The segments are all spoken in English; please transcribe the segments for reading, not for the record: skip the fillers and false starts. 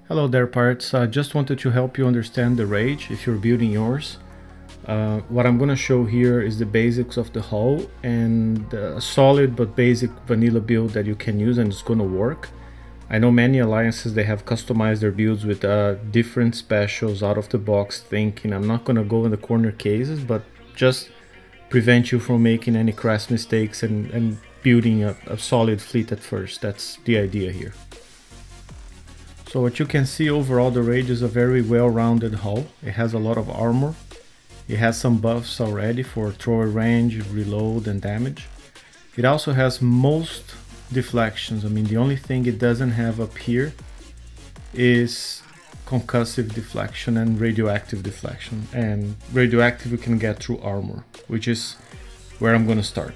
Hello there, parts. I just wanted to help you understand the Rage if you're building yours. What I'm going to show here is the basics of the hull and a solid but basic vanilla build that you can use and it's going to work. I know many alliances, they have customized their builds with different specials out of the box thinking. I'm not going to go in the corner cases, but just prevent you from making any crass mistakes and building a solid fleet at first. That's the idea here. So what you can see overall, the Rage is a very well-rounded hull. It has a lot of armor. It has some buffs already for thrower range, reload and damage. It also has most deflections. I mean, the only thing it doesn't have up here is concussive deflection and radioactive deflection. And radioactive you can get through armor, which is where I'm going to start.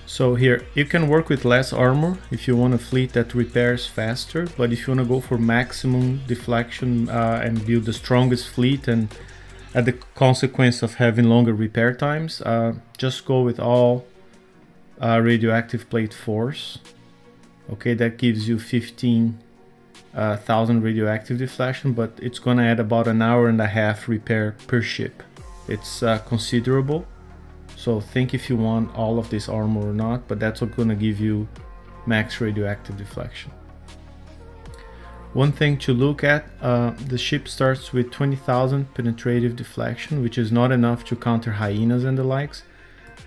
So here, you can work with less armor if you want a fleet that repairs faster, but if you want to go for maximum deflection and build the strongest fleet and at the consequence of having longer repair times, just go with all radioactive plate force. Okay, that gives you 15,000 radioactive deflection, but it's going to add about an hour and a half repair per ship. It's considerable. So think if you want all of this armor or not, but that's what's going to give you max radioactive deflection. One thing to look at, the ship starts with 20,000 penetrative deflection, which is not enough to counter hyenas and the likes.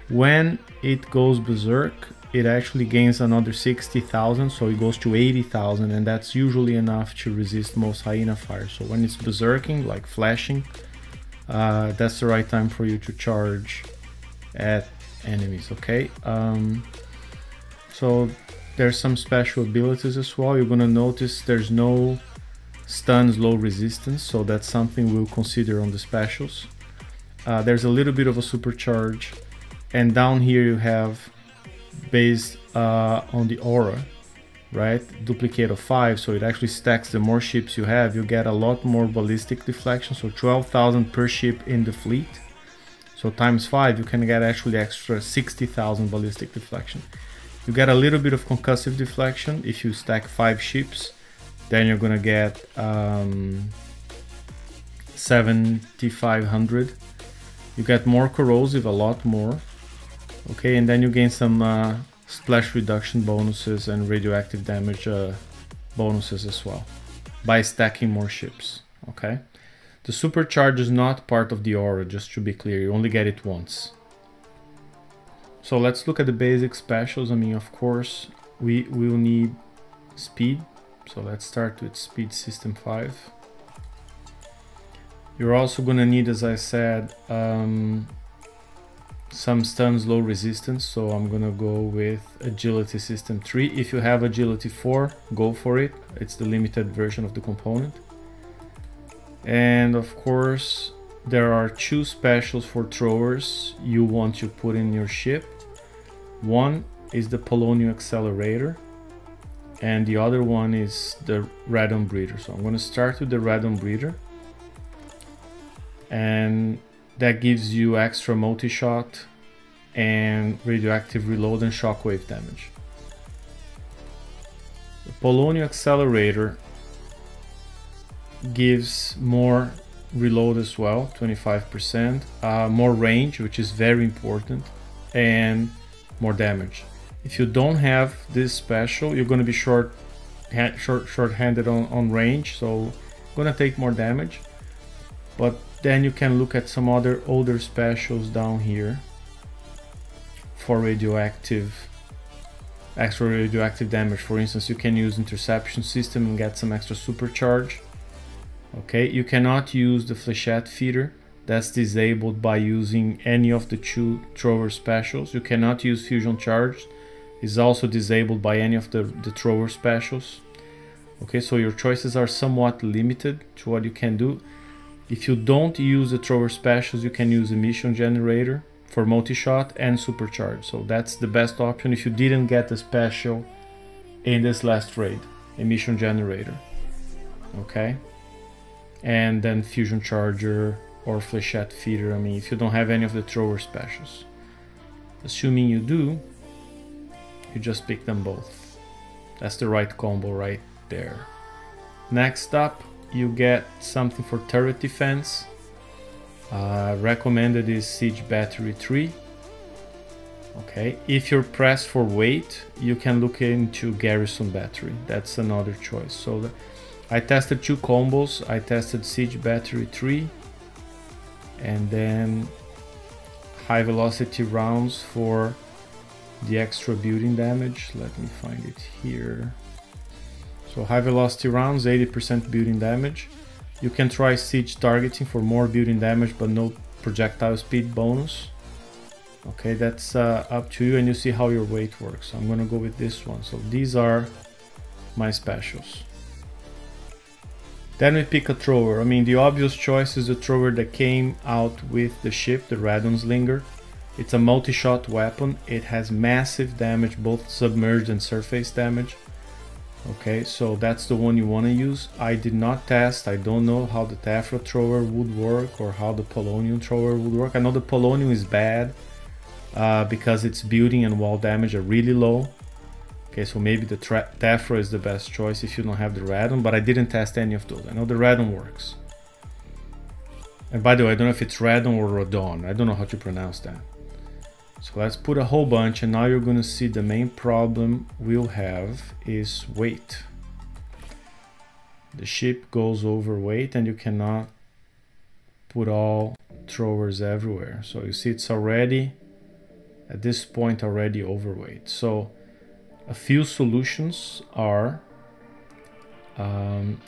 When it goes berserk, it actually gains another 60,000, so it goes to 80,000, and that's usually enough to resist most hyena fire. So when it's berserking, like flashing, that's the right time for you to charge at enemies. Okay, so there's some special abilities as well. You're gonna notice there's no stuns, low resistance, so that's something we'll consider on the specials. There's a little bit of a supercharge, and down here you have based on the aura, right, duplicate of 5, so it actually stacks. The more ships you have, you get a lot more ballistic deflection, so 12,000 per ship in the fleet. So times 5, you can get actually extra 60,000 ballistic deflection. You get a little bit of concussive deflection if you stack 5 ships. Then you're gonna get 7,500. You get more corrosive, a lot more. Okay, and then you gain some splash reduction bonuses and radioactive damage bonuses as well by stacking more ships. Okay. The supercharge is not part of the aura, just to be clear, you only get it once. So let's look at the basic specials. I mean, of course, we will need speed. So let's start with speed system 5. You're also gonna need, as I said, some stuns, low resistance. So I'm gonna go with agility system 3. If you have agility 4, go for it. It's the limited version of the component. And of course, there are 2 specials for throwers you want to put in your ship. One is the Polonium Accelerator, and the other one is the Radon Breeder. So I'm going to start with the Radon Breeder, and that gives you extra multi-shot and radioactive reload and shockwave damage. The Polonium Accelerator gives more reload as well, 25%, more range, which is very important, and more damage. If you don't have this special, you're going to be short-handed on range, so going to take more damage. But then you can look at some other older specials down here for extra radioactive damage. For instance, you can use interception system and get some extra supercharge. Okay, you cannot use the flechette feeder. That's disabled by using any of the 2 thrower specials. You cannot use fusion charge. It's also disabled by any of the thrower specials. Okay, so your choices are somewhat limited to what you can do. If you don't use the thrower specials, you can use emission generator for multi-shot and supercharge. So that's the best option if you didn't get the special in this last raid, emission generator. Okay. And then fusion charger or flechette feeder. I mean, if you don't have any of the thrower specials, assuming you do, you just pick them both. That's the right combo right there. Next up, you get something for turret defense. Recommended is Siege Battery 3. Okay, if you're pressed for weight, you can look into Garrison Battery. That's another choice. So I tested 2 combos. I tested Siege Battery 3 and then high velocity rounds for the extra building damage. Let me find it here. So high velocity rounds, 80% building damage. You can try siege targeting for more building damage but no projectile speed bonus. Okay, that's up to you, and you see how your weight works. So I'm gonna go with this one. So these are my specials. Then we pick a thrower. I mean, the obvious choice is the thrower that came out with the ship, the Radonslinger. It's a multi-shot weapon. It has massive damage, both submerged and surface damage. Okay, so that's the one you want to use. I did not test. I don't know how the Tephra thrower would work or how the Polonium thrower would work. I know the Polonium is bad because its building and wall damage are really low. Okay, so maybe the Tephra is the best choice if you don't have the Radon, but I didn't test any of those. I know the Radon works. And by the way, I don't know if it's Radon or Rodon. I don't know how to pronounce that. So let's put a whole bunch, and now you're going to see the main problem we'll have is weight. The ship goes overweight and you cannot put all throwers everywhere. So you see it's already, at this point, already overweight. So a few solutions are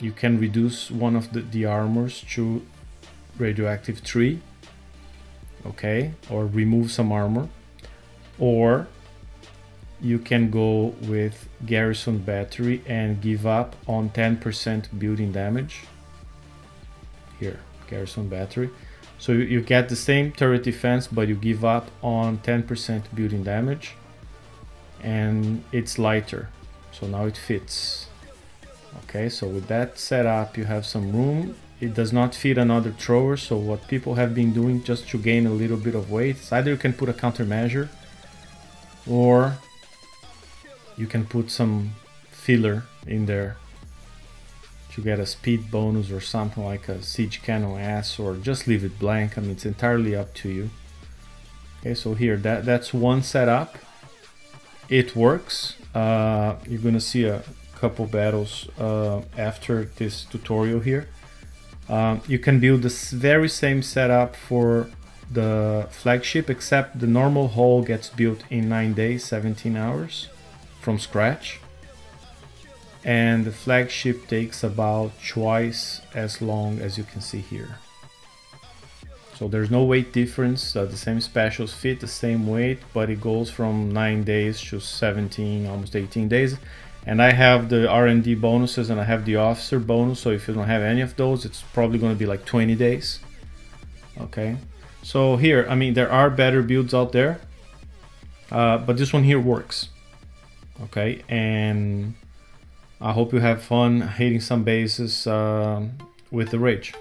you can reduce one of the armors to radioactive 3, okay, or remove some armor, or you can go with Garrison Battery and give up on 10% building damage. Here, Garrison Battery. So you get the same turret defense, but you give up on 10% building damage, and it's lighter, so now it fits. Okay, so with that setup, you have some room. It does not fit another thrower, so what people have been doing just to gain a little bit of weight is either you can put a countermeasure, or you can put some filler in there to get a speed bonus or something like a Siege Cannon S, or just leave it blank. I mean, it's entirely up to you. Okay, so here, that's one setup. It works. You're gonna see a couple battles after this tutorial here. You can build this very same setup for the flagship, except the normal hull gets built in 9 days, 17 hours from scratch, and the flagship takes about twice as long, as you can see here. So there's no weight difference. The same specials fit the same weight, but it goes from 9 days to 17, almost 18 days. And I have the R&D bonuses and I have the officer bonus, so if you don't have any of those, it's probably going to be like 20 days. Okay, so here, I mean, there are better builds out there, but this one here works. Okay, and I hope you have fun hitting some bases with the Rage.